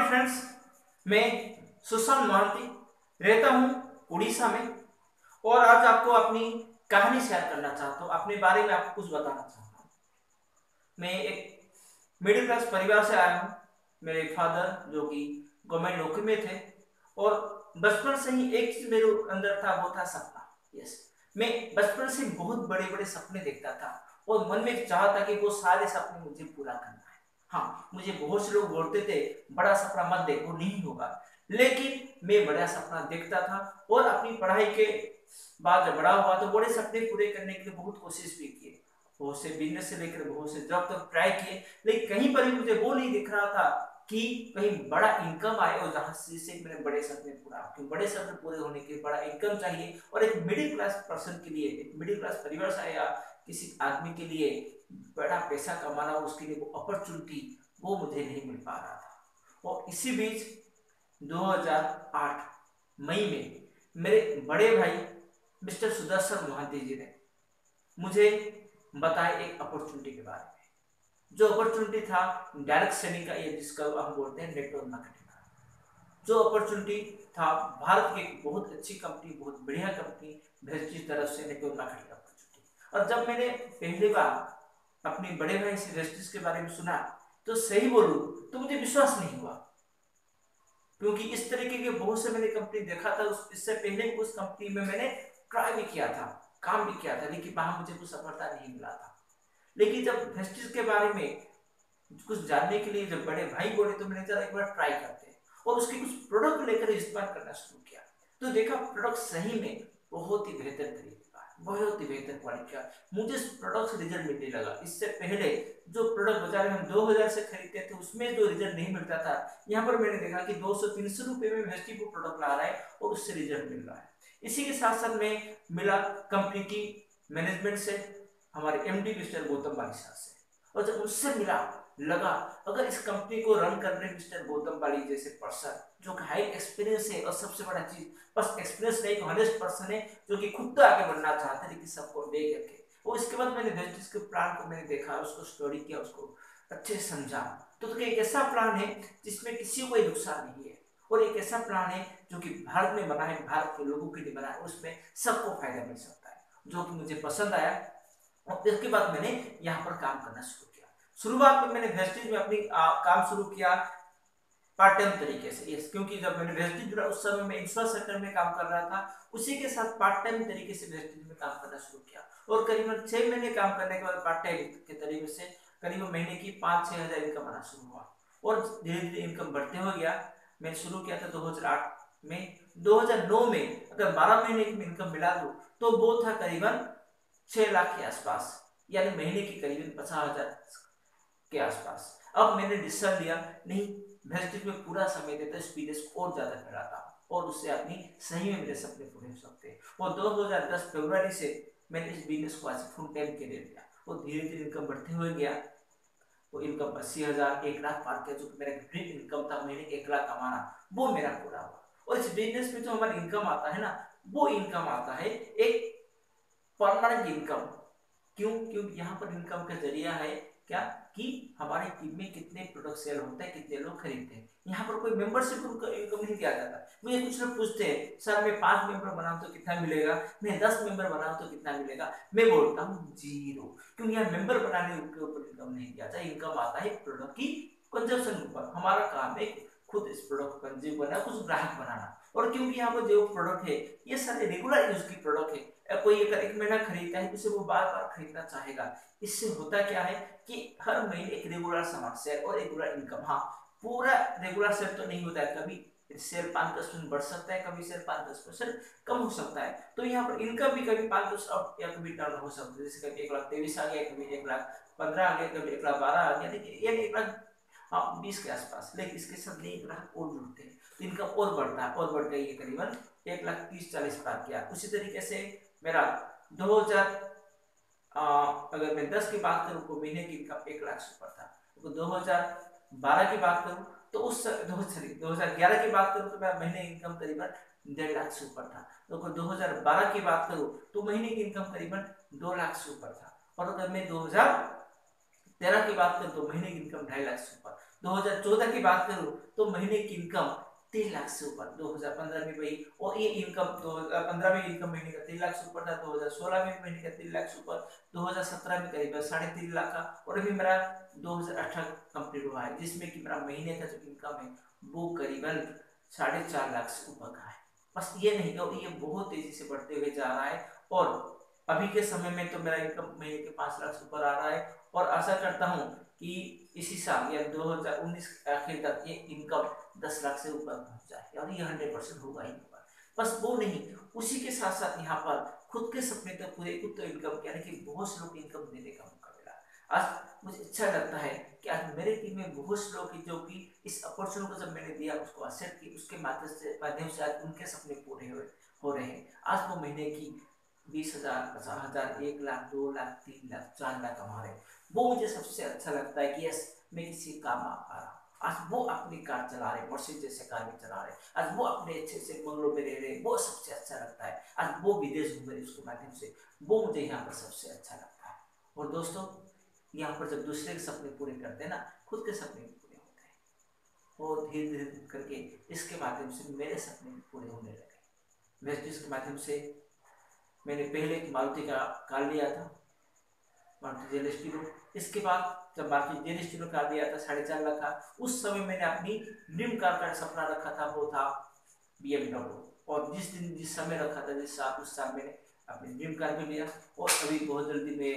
Friends, मैं सुशांत महांती रहता हूँ उड़ीसा में और आज आपको अपनी कहानी शेयर करना चाहता हूँ। अपने बारे में आपको कुछ बताना चाहता हूँ। मैं एक मिडिल क्लास परिवार से आया हूँ। मेरे फादर जो कि गवर्नमेंट नौकरी में थे और बचपन से ही एक चीज मेरे अंदर था, वो था सपना। यस, मैं बचपन से बहुत बड़े बड़े सपने देखता था और मन में एक चाह था कि वो सारे सपने मुझे पूरा करना है। हाँ, मुझे बहुत से लोग बोलते थे बड़ा सपना मत देख, वो नहीं होगा, लेकिन मैं बड़ा सपना देखता था और अपनी पढ़ाई के बाद जब बड़ा हुआ तो बड़े सपने पूरे करने के लिए बहुत कोशिश भी की। बहुत से बिजनेस से लेकर बहुत से जॉब तक ट्राई किए, लेकिन कहीं पर भी मुझे वो नहीं दिख रहा था कि कहीं बड़ा इनकम आए और जहां से मेरे बड़े सपने पूरा, क्योंकि बड़े सपने पूरे होने के लिए बड़ा इनकम चाहिए और एक मिडिल क्लास पर्सन के लिए, एक मिडिल क्लास परिवार से या किसी आदमी के लिए बड़ा पैसा कमाना, उसके लिए वो अपॉर्चुनिटी वो मुझे नहीं मिल पा रहा था। और इसी बीच 2008 मई में मेरे बड़े भाई मिस्टर सुदर्शन मोहंती जी ने मुझे बताया एक अपॉर्चुनिटी के बारे में। जो अपॉर्चुनिटी था डायरेक्ट सेलिंग का, ये जिसका हम बोलते हैं नेटवर्क मार्केटिंग का। जो अपॉर्चुनिटी था भारत की एक बहुत अच्छी कंपनी, बहुत बढ़िया कंपनी भेस्टीज की तरफ से नेटवर्क मार्केटिंग अपॉर्चुनिटी। और जब मैंने पहली बार अपने बड़े भाई से भेस्टीज के बारे में सुना तो सही बोलूं तो मुझे विश्वास नहीं हुआ, क्योंकि इस तरीके के बहुत से मैंने कंपनी देखा था। इससे पहले उस कंपनी में मैंने ट्राई भी किया था, काम भी किया था, लेकिन वहां मुझे कुछ सफलता नहीं मिला था। लेकिन जब वेस्टिज के बारे में कुछ जानने के लिए जब बड़े भाई बोले तो मैंने चला एक बार ट्राई करते हैं और उसके कुछ प्रोडक्ट लेकर इस्तेमाल करना शुरू किया। तो देखा प्रोडक्ट सही में बहुत ही बेहतर तरीके का, बहुत ही बेहतर क्वालिटी का। मुझे प्रोडक्ट से रिजल्ट मिलने लगा। इससे पहले जो प्रोडक्ट बाजार में हम 2000 से खरीदते थे उसमें जो रिजल्ट नहीं मिलता था, यहाँ पर मैंने देखा कि 200-300 रुपए में वेस्टी वो प्रोडक्ट ला रहा है और उससे रिजल्ट मिल रहा है। इसी के साथ साथ में मिला कंपनी की मैनेजमेंट से, हमारे एमडी मिस्टर गौतम बाली साहब से। और जब उससे मिला लगा अगर इस कंपनी को रन कर रहे मिस्टर गौतम बाली जैसे पर्सन जो हाई एक्सपीरियंस है, और सबसे बड़ा चीज बस एक्सपीरियंस नहीं, ऑनेस्ट पर्सन है जो कि खुद तो आगे बढ़ना चाहते हैं लेकिन सबको देख करके। और इसके बाद मैंने वेस्टिज के प्लान को मैंने देखा, उसको स्टडी किया, उसको अच्छे से समझा। तो एक ऐसा प्लान है जिसमें किसी को नुकसान नहीं है और एक ऐसा प्लान है जो कि भारत में बना है, भारत के लोगों के लिए बना है, उसमें सबको फायदा मिल सकता है, जो कि मुझे पसंद आया। और इसके बाद मैंने यहाँ पर काम करना शुरू किया। शुरुआत में मैंने वेस्टिज में अपनी काम शुरू किया पार्ट टाइम तरीके से। यस, क्योंकि जब मैंने वेस्टिज जुड़ा उस समय मैं इंफ्रास्ट्रक्चर में काम कर रहा था, उसी के साथ पार्ट टाइम तरीके से वेस्टिज में काम करना शुरू किया। और करीबन 6 महीने काम करने के बाद पार्ट टाइम के तरीके से करीबन महीने की 5-6 हजार इनकम आना शुरू हुआ और धीरे धीरे इनकम बढ़ते हो गया। मैंने शुरू किया था 2008 में। 2009 में अगर 12 महीने की इनकम मिला दूं तो वो था करीबन 6 लाख के आसपास, यानी महीने की करीबन 50,000 के आसपास। अब मैंने डिसीजन लिया नहीं, वेस्टिज में पूरा समय देता, इस बिजनेस को और ज्यादा फैलाता और उससे अपनी सही में मेरे सपने पूरे हो सकते हैं। और 2010 फरवरी से मैंने इस बिजनेस को आज फुल टाइम के लिए लिया और धीरे धीरे इनकम बढ़ते हुए गया। वो इनकम 80,000 1 लाख पार किया, जो मेरा ड्रीम इनकम था महीने 1 लाख कमाना, वो मेरा पूरा हुआ। और इस बिजनेस में जो हमारा इनकम आता है ना, वो इनकम आता है एक परमानेंट इनकम। क्यों? क्योंकि यहाँ पर इनकम का जरिया है क्या कि हमारी टीम में कितने प्रोडक्ट सेल होते हैं, कितने लोग खरीदते हैं। यहाँ पर कोई मेंबरशिप इनकम नहीं दिया जाता। मुझे कुछ लोग पूछते हैं सर मैं 5 मेंबर बनाऊं तो कितना मिलेगा, मैं 10 मेंबर बनाऊं तो कितना मिलेगा। मैं बोलता हूँ 0, क्योंकि यहाँ मेंबर बनाने के ऊपर इनकम नहीं दिया जाता। इनकम आता है प्रोडक्ट की कंजप्शन के ऊपर। हमारा काम है खुद इस प्रोडक्ट को कंज्यूम करना, कुछ ग्राहक बनाना। और क्योंकि यहाँ पर जो प्रोडक्ट है ये सारे रेगुलर यूज की प्रोडक्ट है, कोई अगर 1 महीना खरीदता है तो वो बार बार खरीदना चाहेगा। इससे होता क्या है कि हर महीने एक रेगुलर सामान सेल और रेगुलर इनकम। हाँ, पूरा रेगुलर सेल तो नहीं होता है, कभी सेल 5-10% बढ़ सकता है, कभी सेल 5-10% कम हो सकता है। तो यहाँ पर इनकम भी कभी 5-10 अप या कभी डाउन हो सकता है। जैसे कभी 1,23,000 आ गया, कभी 1,15,000 आ गया, कभी 1,12,000 आ गया, यानी 1,20,000 के आसपास। लेकिन इसके साथ नए ग्राहक और जुड़ते हैं तो इनकम और बढ़ता है और बढ़ गई है, करीबन 1,30,40 पार किया। उसी तरीके से मेरा 2000 अगर मैं 10 की बात करूं तो महीने की इनकम 1 लाख से ऊपर था। तो 2012 की बात करूं तो 2011 की बात करूं तो मेरा महीने की इनकम करीबन 1.5 लाख से ऊपर था। तो 2012 की बात करूं तो महीने की इनकम करीबन 2 लाख से ऊपर था। और अगर मैं 2013 2013 की बात करूँ तो महीने की इनकम 2.5 लाख से ऊपर। 2014 की बात करूँ तो महीने की इनकम 3 लाख से ऊपर। 2015 में वही, और ये इनकम 2015 में इनकम महीने का 3 लाख से ऊपर था। 2016 में महीने का 3 लाख से ऊपर। 2017 में करीब 3.5 लाख का, और अभी मेरा 2018 कंप्लीट हुआ है जिसमें कि मेरा महीने का जो इनकम है वो करीबन 4.5 लाख से ऊपर का है। बस ये नहीं, और ये बहुत तेजी से बढ़ते हुए जा रहा है, और अभी के समय में तो मेरा इनकम महीने के 5 लाख से ऊपर आ रहा है, और आशा करता हूँ कि इसी साल या 2019 आखिर तक ये इनकम 10 लाख से ऊपर पहुंच जाए, और ये 100% होगा ही होगा। बस वो नहीं, उसी के साथ साथ यहाँ पर खुद के सपने तो पूरे, खुद तो इनकम यानी कि बहुत से लोग इनकम देने का मौका मिला। आज मुझे अच्छा लगता है कि आज मेरे टीम में बहुत से लोग जो कि इस अपॉर्चुनिटी को जब मैंने दिया उसको एक्सेप्ट की, उसके माध्यम से आज उनके सपने पूरे हो रहे हैं। आज वो महीने की 20,000, 50,000, 1 लाख, 2 लाख, 3 लाख, 4 लाख कमा रहे हैं। वो मुझे सबसे अच्छा लगता है कि यस, मैं किसी काम आ पा रहा हूँ। आज वो अपनी कार चला रहे, मर्सिडीज जैसे कार भी चला रहे, आज वो अपने अच्छे से बंगलों में रह रहे, वो सबसे अच्छा लगता है। आज वो विदेश घूम रहे उसके माध्यम से, वो मुझे यहाँ पर सबसे अच्छा लगता है। और दोस्तों, यहाँ पर जब दूसरे के सपने पूरे करते हैं ना, खुद के सपने भी पूरे होते हैं, और धीरे धीरे करके इसके माध्यम से मेरे सपने भी पूरे होने लगे। मैं इसके माध्यम से मैंने पहले एक मारुति का कार लिया था, मारुति जेल स्टीलो। इसके बाद जब मारुति जेल स्टीलो कार लिया था 4.5 लाख का, उस समय मैंने अपनी ड्रीम कार का सपना रखा था, वो था BMW। और जिस समय रखा था, जिस साल, उस साल मैंने अपनी ड्रीम कार भी लिया, और अभी बहुत जल्दी मैं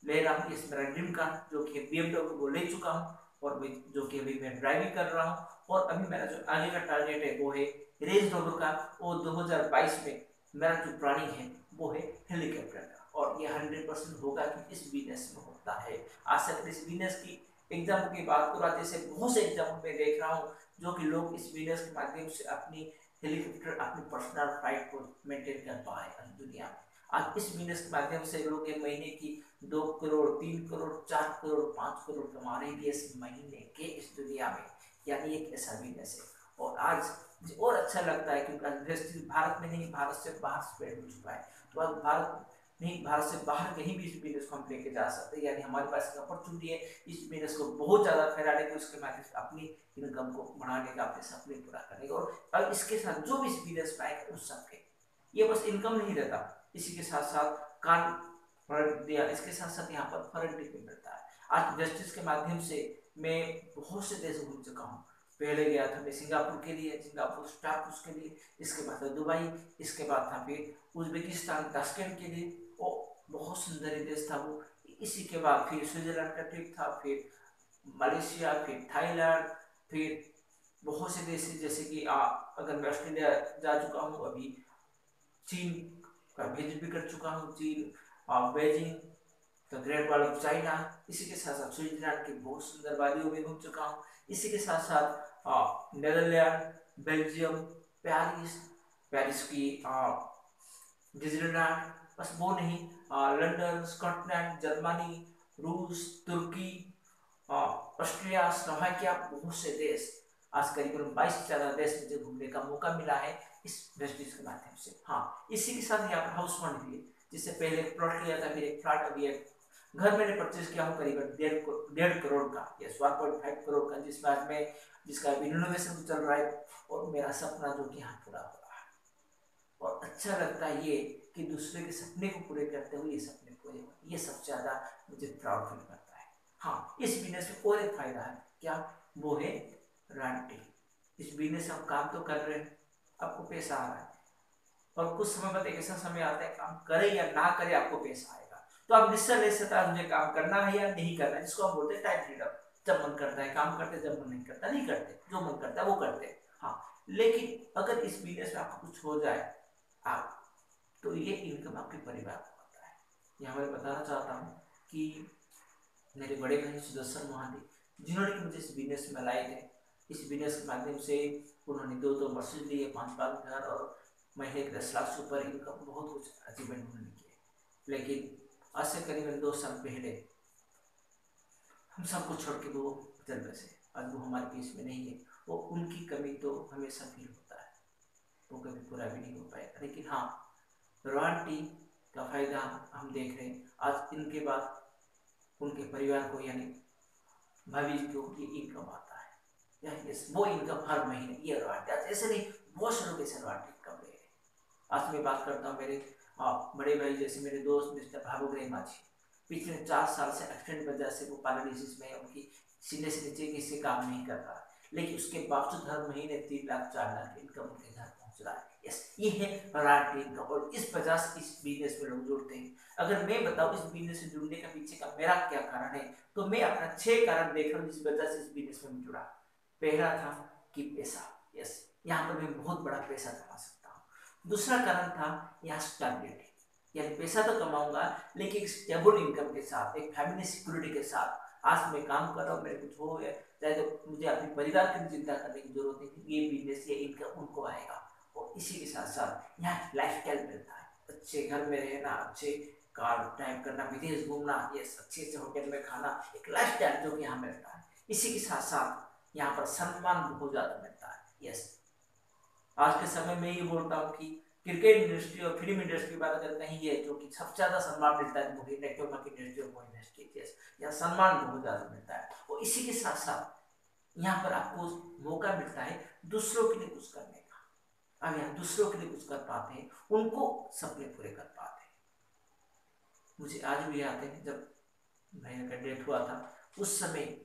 ले रहा हूँ इस मेरा ड्रीम कार जो कि BMW वो ले चुका हूँ, और जो कि अभी मैं ड्राइविंग कर रहा हूँ। और अभी मेरा जो आगे का टारगेट है वो है रेंज रोवर का, और 2022 में मेरा जो प्लानिंग है वो है हेलीकॉप्टर का, और ये 100% होगा कि इस बिजनेस में होता है। आज तक इस बिजनेस की एग्जाम की बात करो, जैसे बहुत से एग्जाम में देख रहा हूँ जो कि लोग इस बिजनेस के माध्यम से अपनी हेलीकॉप्टर, अपनी पर्सनल फ्लाइट को मेंटेन कर पा रहे हैं दुनिया में। आज इस बिजनेस के माध्यम से लोग एक महीने की 2 करोड़, 3 करोड़, 4 करोड़, 5 करोड़ कमा रहे हैं इस महीने के इस दुनिया में, यानी एक ऐसा बिजनेस है। और आज और अच्छा लगता है क्योंकि भारत में नहीं, भारत से बाहर स्प्रेड हो चुका है। तो अब भारत नहीं, भारत से बाहर कहीं भी इस बिजनेस को हम लेके जा सकते हैं, यानी हमारे पास एक अपॉर्चुनिटी है इस बिजनेस को बहुत ज़्यादा फैलाने की, उसके माध्यम से अपनी इनकम को बढ़ाने का, अपने सपने पूरा करने का। और अब इसके साथ जो भी इस बिजनेस में आएगा उस सबके, ये बस इनकम नहीं रहता, इसी के साथ साथ कार्ड फर्क दिया, इसके साथ साथ यहाँ पर फर्क भी मिलता है। आज जस्टिस के माध्यम से मैं बहुत से देश घूम चुका हूँ। पहले गया था मैं सिंगापुर के लिए, सिंगापुर स्टाफ उसके लिए, इसके बाद था दुबई, इसके बाद था फिर उज्बेकिस्तान ताशकंद के लिए, और बहुत सुंदर देश था वो। इसी के बाद फिर स्विट्जरलैंड का ट्रिप था, फिर मलेशिया, फिर थाईलैंड, फिर बहुत से देश जैसे कि अगर मैं ऑस्ट्रेलिया जा चुका हूँ, अभी चीन का विजिट भी कर चुका हूँ, चीन, Beijing, the great wall of China, इसी के साथ साथ स्विट्जरलैंड की बहुत सुंदर वादियों में घूम चुका हूँ, इसी के साथ साथ नेदरलैंड, बेल्जियम, पेरिस, पेरिस की डिज्नीलैंड, बस वो नहीं, लंदन, स्कॉटलैंड, जर्मनी, रूस, तुर्की, ऑस्ट्रिया, स्लोवाकिया, बहुत से देश, आज करीबन 22 से ज्यादा देश मुझे घूमने का मौका मिला है इस बिजनेस के माध्यम से। हाँ, इसी के साथ यहाँ पर हाउस फंड भी है, जिससे पहले एक प्लॉट लिया था, फिर एक फ्लैट, अभी एक घर मैंने परचेज किया हूँ करीबन 1.5 करोड़ का, यस 1.5 करोड़ का, जिसमें आज मैं जिसका रिनोवेशन चल रहा है, और मेरा सपना जो कि यहाँ पूरा हो रहा है। और अच्छा लगता है ये कि दूसरे के सपने को पूरे करते हुए ये सपने पूरे हो, ये सबसे ज्यादा मुझे प्राउड फील करता है। हाँ, इस बिजनेस में और एक फायदा है, क्या, वो है रॉयल्टी। इस बिजनेस में आप काम तो कर रहे हैं, आपको पैसा आ रहा है, और कुछ समय बाद एक ऐसा समय आता है काम करे या ना करे आपको पैसा आएगा, तो आप डिसीजन ले सकते हैं मुझे काम करना है या नहीं करना है, जिसको हम बोलते हैं टाइम फ्रीडम। जब मन करता है काम करते, जब मन नहीं करता नहीं करते, जो मन करता है वो करते। हाँ, लेकिन अगर इस बिजनेस में आपको कुछ हो जाए आप, तो ये इनकम आपके परिवार को आता है। यहाँ मैं बताना चाहता हूँ कि मेरे बड़े भाई सुदर्शन महादेव, जिन्होंने कि मुझे इस बिजनेस में लाए थे, इस बिजनेस के माध्यम से उन्होंने 2 मर्सिडीज लिए, 5 घर, और महीने के 10 लाख से ऊपर इनकम, बहुत कुछ अचीवमेंट उन्होंने किए। लेकिन आज से करीबन 2 साल पहले हम सबको छोड़ के वो चल बसे, आज वो हमारे बीच में नहीं है। वो उनकी कमी तो हमेशा फील होता है, वो कभी पूरा भी नहीं हो पाएगा। लेकिन हाँ, रॉयल्टी का फायदा हम देख रहे हैं आज, इनके बाद उनके परिवार को, यानी भविष्य की इनकम आता है, या यस वो इनकम हर महीने ये एडवांटेज। ऐसे नहीं, बहुत से लोग ऐसे एडवांटेज इनकम ले रहे हैं। आज मैं बात करता हूँ मेरे बड़े भाई जैसे मेरे दोस्त मिस्टर भागो ग्रेमा जी, पिछले 4 साल से एक्सीडेंट वजह से वो पैरालिसिस में, उनकी सीने से नीचे किसी काम नहीं कर रहा, लेकिन उसके बावजूद हर महीने 3 लाख 4 लाख इनकम उनके घर पहुंच रहा है। यस, ये है राइट इनकम, और इस वजह से इस बिजनेस में लोग जुड़ते हैं। अगर मैं बताऊं इस बिजनेस से जुड़ने का पीछे का मेरा क्या कारण है, तो मैं अपना 6 कारण देख रहा हूँ जिस वजह से इस बिजनेस में जुड़ा। पहला था कि पैसा, यस, यहाँ पर मैं बहुत बड़ा पैसा कमा सकता हूँ। दूसरा कारण था यहाँ स्टेबिलिटी, यानी पैसा तो कमाऊंगा लेकिन एक स्टेबल इनकम के साथ, एक फैमिली सिक्योरिटी के साथ। आज मैं काम कर रहा हूँ, मेरे कुछ हो चाहे तो मुझे अपने परिवार की चिंता करने की जरूरत नहीं, ये बिजनेस ये इनकम उनको आएगा। और इसी के साथ साथ यहाँ लाइफ स्टाइल मिलता है, अच्छे घर में रहना, अच्छे कार ड्राइव करना, विदेश घूमना, ये अच्छे से होटल में खाना, एक लाइफ स्टाइल जो कि यहाँ मिलता है। इसी के साथ साथ यहाँ पर सम्मान बहुत ज्यादा मिलता है। यस, आज के समय में ये बोलता हूँ कि क्रिकेट इंडस्ट्री और फिल्म इंडस्ट्री की बात अगर कहीं है जो कि सबसे ज्यादा सम्मान मिलता है, मुझे नेटवर्क इंडस्ट्री और इंडस्ट्री, यस, यहाँ सम्मान बहुत ज्यादा मिलता है। और इसी के साथ साथ यहाँ पर आपको मौका मिलता है दूसरों के लिए कुछ करने का। अब यहाँ दूसरों के लिए कुछ कर पाते हैं, उनको सपने पूरे कर पाते हैं। मुझे आज भी याद है जब भैया का डेथ हुआ था, उस समय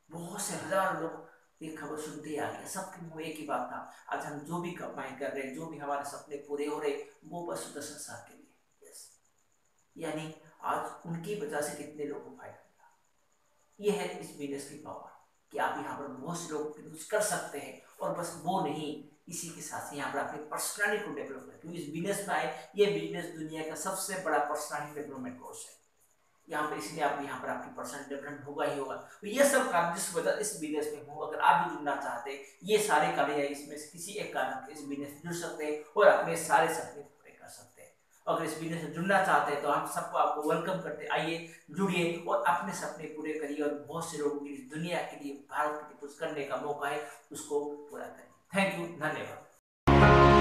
बहुत से हजार लोग ये खबर सुनते ही आ गया, सबके मुंह एक ही बात था, आज हम जो भी कमाई कर रहे हैं, जो भी हमारे सपने पूरे हो रहे, वो बस 10 साल के लिए। यस, यानी आज उनकी वजह से कितने लोगों को फायदा मिला। ये है इस बिजनेस की पावर कि आप यहाँ पर बहुत से लोग कुछ कर सकते हैं। और बस वो नहीं, इसी के साथ यहाँ पर अपनी पर्सनालिटी को डेवलप करें, क्योंकि इस बिजनेस में आए, ये बिजनेस दुनिया का सबसे बड़ा पर्सनालिटी डेवलपमेंट कोर्स है। यहाँ पर इसलिए आप यहाँ पर आपकी पर्सनल डेवलपमेंट होगा ही होगा। तो ये सब कारण जिस वजह इस बिजनेस में हो, अगर आप भी जुड़ना चाहते हैं, ये सारे कारण या इसमें से किसी एक कारण इस बिजनेस में जुड़ सकते हैं और अपने सारे सपने पूरे कर सकते हैं। अगर इस बिजनेस में जुड़ना चाहते हैं तो हम सबको आपको वेलकम करते, आइए जुड़िए और अपने सपने पूरे करिए, और बहुत से लोगों के लिए, दुनिया के लिए, भारत के लिए कुछ करने का मौका है, उसको पूरा करिए। थैंक यू, धन्यवाद।